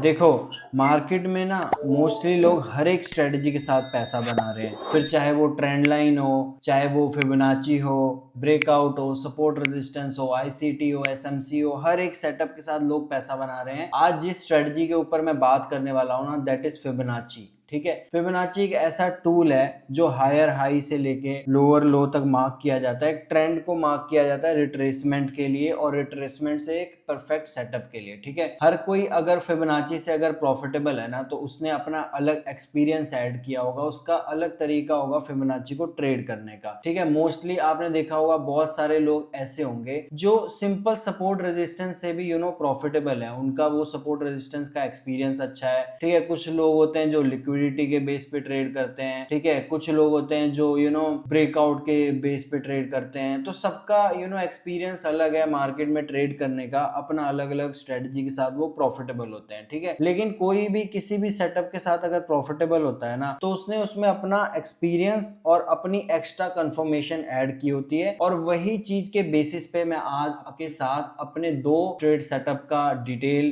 देखो, मार्केट में ना मोस्टली लोग हर एक स्ट्रेटजी के साथ पैसा बना रहे हैं। फिर चाहे वो ट्रेंड लाइन हो, चाहे वो फिबोनाची हो, ब्रेकआउट हो, सपोर्ट रेजिस्टेंस हो, आईसीटी हो, एसएमसी हो, हर एक सेटअप के साथ लोग पैसा बना रहे हैं। आज जिस स्ट्रेटजी के ऊपर मैं बात करने वाला हूं ना, दैट इज फिबोनाची। ठीक है, फिबोनाची एक ऐसा टूल है जो हायर हाई से लेके लोअर लो तक मार्क किया जाता है। एक ट्रेंड को मार्क किया जाता है रिट्रेसमेंट के लिए और रिट्रेसमेंट से एक परफेक्ट सेटअप के लिए। ठीक है, हर कोई अगर फिबोनाची से अगर प्रॉफिटेबल है ना, तो उसने अपना अलग एक्सपीरियंस ऐड किया होगा, उसका अलग तरीका होगा फिबोनाची को ट्रेड करने का। ठीक है, मोस्टली आपने देखा होगा बहुत सारे लोग ऐसे होंगे जो सिंपल सपोर्ट रेजिस्टेंस से भी प्रॉफिटेबल है, उनका वो सपोर्ट रेजिस्टेंस का एक्सपीरियंस अच्छा है। ठीक है, कुछ लोग होते हैं जो लिक्विडिटी के बेस पे ट्रेड करते हैं। ठीक है, कुछ लोग होते हैं जो ब्रेकआउट के बेस पे ट्रेड करते हैं। तो सबका एक्सपीरियंस अलग है मार्केट में ट्रेड करने का, अपना अलग अलग स्ट्रेटजी के साथ वो प्रॉफिटेबल होते हैं। ठीक है, लेकिन कोई भी किसी भी सेटअप के साथ अगर प्रॉफिटेबल होता है ना, तो उसने उसमें अपना एक्सपीरियंस और अपनी एक्स्ट्रा कंफर्मेशन ऐड की होती है। और वही चीज के बेसिस पे मैं आज आपके साथ अपने दो ट्रेड सेटअप का डिटेल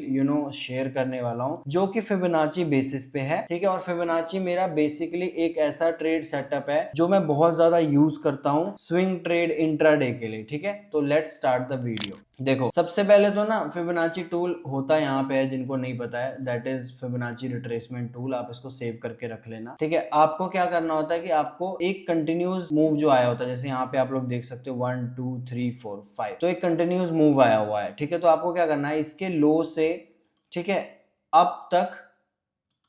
शेयर करने वाला हूं, जो कि फिबोनाची बेसिस पे है। ठीक है, और फिबोनाची मेरा बेसिकली एक ऐसा ट्रेड सेटअप है जो मैं बहुत ज्यादा यूज करता हूं स्विंग ट्रेड इंट्राडे के लिए। ठीक है, तो लेट्स स्टार्ट द वीडियो। देखो, सबसे पहले तो ना फिबोनाची टूल होता यहाँ पे है, जिनको नहीं पता है, that is Fibonacci retracement tool. आप इसको सेव करके रख लेना। ठीक है, आपको क्या करना होता है कि आपको एक कंटिन्यूस मूव जो आया होता है, जैसे यहाँ पे आप लोग देख सकते हो 1 2 3 4 5, तो एक कंटिन्यूस मूव आया हुआ है। ठीक है, तो आपको क्या करना है, इसके लो से ठीक है अब तक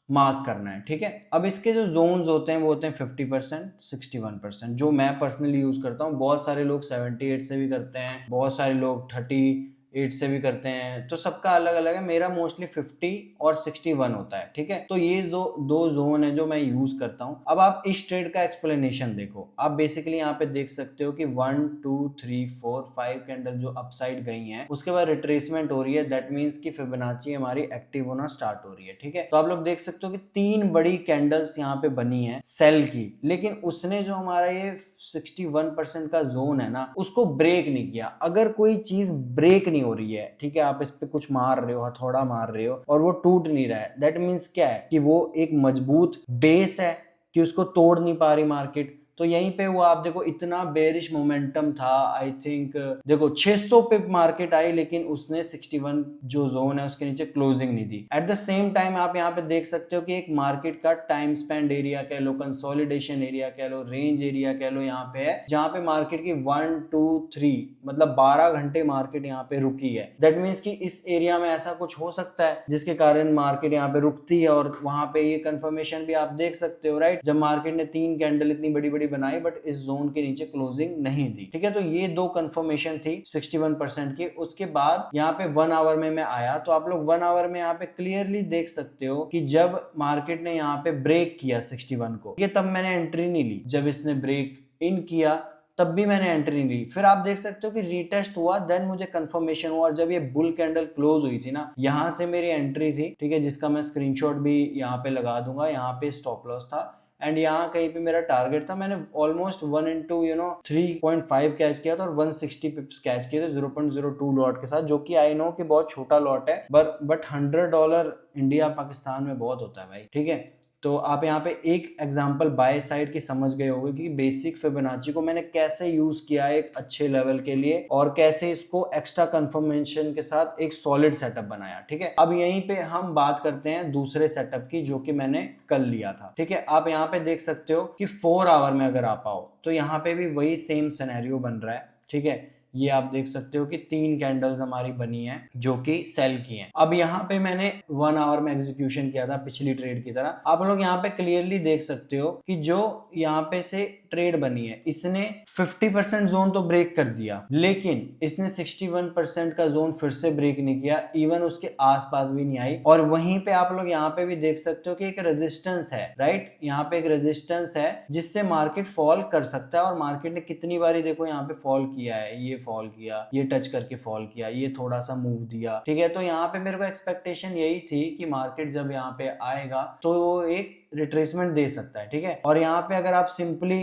मार्क करना है। ठीक है, अब इसके जो जोन्स होते हैं वो होते हैं 50%, 61%, जो मैं पर्सनली यूज करता हूँ। बहुत सारे लोग 78 से भी करते हैं, बहुत सारे लोग 38 से भी करते हैं, तो सबका अलग अलग है। मेरा मोस्टली 50 और 61 होता है। ठीक है, तो ये जो दो जोन है जो मैं यूज करता हूँ। अब आप इस ट्रेड का एक्सप्लेनेशन देखो। आप बेसिकली यहाँ पे देख सकते हो कि 1 2 3 4 5 कैंडल जो अपसाइड गई हैं, उसके बाद रिट्रेसमेंट हो रही है। दैट मीन्स कि फिबोनाची हमारी एक्टिव होना स्टार्ट हो रही है। ठीक है, तो आप लोग देख सकते हो कि 3 बड़ी कैंडल्स यहाँ पे बनी है सेल की, लेकिन उसने जो हमारा ये 61% का जोन है ना, उसको ब्रेक नहीं किया। अगर कोई चीज ब्रेक नहीं हो रही है, ठीक है, आप इस पे कुछ मार रहे हो, हथौड़ा मार रहे हो और वो टूट नहीं रहा है, दैट मीन्स क्या है कि वो एक मजबूत बेस है कि उसको तोड़ नहीं पा रही मार्केट। तो यहीं पे वो आप देखो, इतना बेरिश मोमेंटम था। आई थिंक देखो 600 पिप मार्केट आई, लेकिन उसने 61 जो जोन है उसके नीचे क्लोजिंग नहीं दी। एट द सेम टाइम आप यहाँ पे देख सकते हो कि एक मार्केट का टाइम स्पेंड एरिया कह लो, कंसोलिडेशन एरिया कह लो, रेंज एरिया कह लो, यहाँ पे है जहाँ पे मार्केट की 1 2 3 मतलब 12 घंटे मार्केट यहाँ पे रुकी है। दैट मीन्स कि इस एरिया में ऐसा कुछ हो सकता है जिसके कारण मार्केट यहाँ पे रुकती है। और वहां पे ये कंफर्मेशन भी आप देख सकते हो, राइट, जब मार्केट ने 3 कैंडल इतनी बड़ी बड़ी बनाई बट इस जोन के नीचे क्लोजिंग नहीं दी। ठीक है, तो ये दो कंफर्मेशन थी 61% की। उसके बाद यहाँ पे 1 आवर में मैं आया, तो आप लोग 1 आवर में यहाँ पे क्लियरली देख सकते हो कि जब मार्केट ने यहाँ पे ब्रेक किया 61 को, ये तब मैंने एंट्री नहीं ली। जब इसने ब्रेक इन किया तब भी मैंने एंट्री नहीं ली। फिर आप देख सकते हो कि रीटेस्ट हुआ, देन मुझे कंफर्मेशन हुआ। और जब ये बुल कैंडल क्लोज हुई थी ना, यहां से मेरी एंट्री थी। ठीक है, जिसका मैं स्क्रीनशॉट भी यहाँ पे लगा दूंगा। यहाँ पे स्टॉप लॉस था एंड यहाँ कहीं पे मेरा टारगेट था। मैंने ऑलमोस्ट 1 into 3.5 कैच किया था और 160 पिप्स कैच किए थे 0.02 लॉट के साथ, जो कि आई नो कि बहुत छोटा लॉट है, बट $100 इंडिया पाकिस्तान में बहुत होता है भाई। ठीक है, तो आप यहाँ पे एक एग्जांपल बाय साइड की समझ गए होंगे कि बेसिक फिबोनाची को मैंने कैसे यूज किया है एक अच्छे लेवल के लिए, और कैसे इसको एक्स्ट्रा कंफर्मेशन के साथ एक सॉलिड सेटअप बनाया। ठीक है, अब यहीं पे हम बात करते हैं दूसरे सेटअप की, जो कि मैंने कल लिया था। ठीक है, आप यहाँ पे देख सकते हो कि 4 आवर में अगर आप आओ तो यहाँ पे भी वही सेम सिनेरियो बन रहा है। ठीक है, ये आप देख सकते हो कि 3 कैंडल्स हमारी बनी है जो कि सेल की हैं। अब यहाँ पे मैंने 1 आवर में एग्जीक्यूशन किया था पिछली ट्रेड की तरह। आप लोग यहाँ पे क्लियरली देख सकते हो कि जो यहाँ पे से ट्रेड बनी है, इसने 50% जोन तो ब्रेक कर दिया, लेकिन इसने 61% का जोन फिर से ब्रेक नहीं किया, इवन उसके आसपास भी नहीं आई। और वहीं पे आप लोग यहाँ पे भी देख सकते हो कि एक रेजिस्टेंस है, राइट, यहाँ पे एक रेजिस्टेंस है जिससे मार्केट फॉल कर सकता है। और मार्केट ने कितनी बारी देखो यहाँ पे फॉल किया है, ये फॉल किया, ये टच करके फॉल किया, ये थोड़ा सा मूव दिया। ठीक है, तो यहाँ पे मेरे को एक्सपेक्टेशन यही थी कि मार्केट जब यहाँ पे आएगा तो वो एक रिट्रेसमेंट दे सकता है। ठीक है, और यहाँ पे अगर आप सिंपली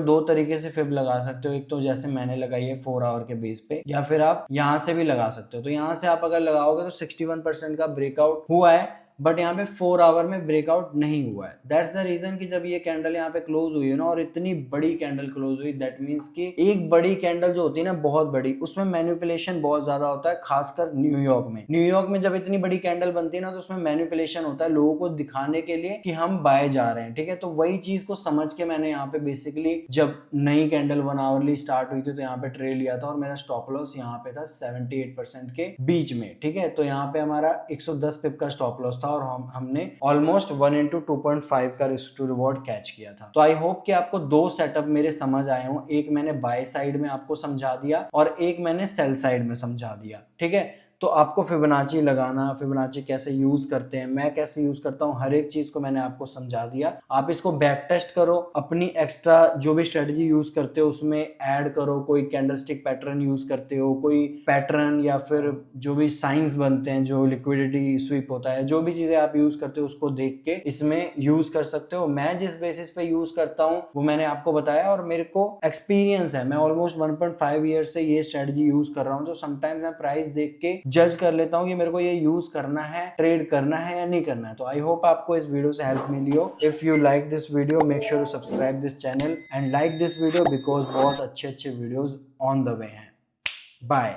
दो तरीके से फिब लगा सकते हो। एक तो जैसे मैंने लगाई है 4 आवर के बेस पे, या फिर आप यहाँ से भी लगा सकते हो। तो यहाँ से आप अगर लगाओगे तो 61% का ब्रेकआउट हुआ है बट यहाँ पे 4 आवर में ब्रेकआउट नहीं हुआ है। दैट्स द रीजन कि जब ये कैंडल यहाँ पे क्लोज हुई है ना, और इतनी बड़ी कैंडल क्लोज हुई, दैट मीन्स कि एक बड़ी कैंडल जो होती है ना बहुत बड़ी, उसमें मैनिपुलेशन बहुत ज्यादा होता है, खासकर न्यूयॉर्क में। न्यूयॉर्क में जब इतनी बड़ी कैंडल बनती है ना, तो उसमें मैनिपुलेशन होता है लोगों को दिखाने के लिए कि हम बाय जा रहे हैं, ठीक है। तो वही चीज को समझ के मैंने यहाँ पे बेसिकली जब नई कैंडल 1 आवरली स्टार्ट हुई थी तो यहाँ पे ट्रेड लिया था, और मेरा स्टॉप लॉस यहाँ पे था 78% के बीच में, ठीक है। तो यहाँ पे हमारा 110 पिप का स्टॉप लॉस था, और हमने ऑलमोस्ट 1 into 2.5 का रिस्क टू रिवॉर्ड कैच किया था। तो आई होप कि आपको 2 सेटअप मेरे समझ आए हों। एक मैंने बाय साइड में आपको समझा दिया और एक मैंने सेल साइड में समझा दिया, ठीक है। तो आपको फिबोनाची लगाना, फिबोनाची कैसे यूज करते हैं, मैं कैसे यूज करता हूँ, हर एक चीज को मैंने आपको समझा दिया। आप इसको बैक टेस्ट करो, अपनी एक्स्ट्रा जो भी स्ट्रेटजी यूज करते हो उसमें ऐड करो। कोई कैंडलस्टिक पैटर्न यूज करते हो, कोई पैटर्न या फिर जो भी साइंस बनते हैं, जो लिक्विडिटी स्वीप होता है, जो भी चीजें आप यूज करते हो उसको देख के इसमें यूज कर सकते हो। मैं जिस बेसिस पे यूज करता हूँ वो मैंने आपको बताया, और मेरे को एक्सपीरियंस है। मैं ऑलमोस्ट 1.5 ईयर से ये स्ट्रेटजी यूज कर रहा हूँ। तो समटाइम्स मैं प्राइस देख के जज कर लेता हूँ कि मेरे को ये यूज करना है, ट्रेड करना है या नहीं करना है। तो आई होप आपको इस वीडियो से हेल्प मिली हो। If you like this video, make sure to subscribe this channel and like this video, because बहुत अच्छे वीडियोस ऑन द वे हैं। बाय।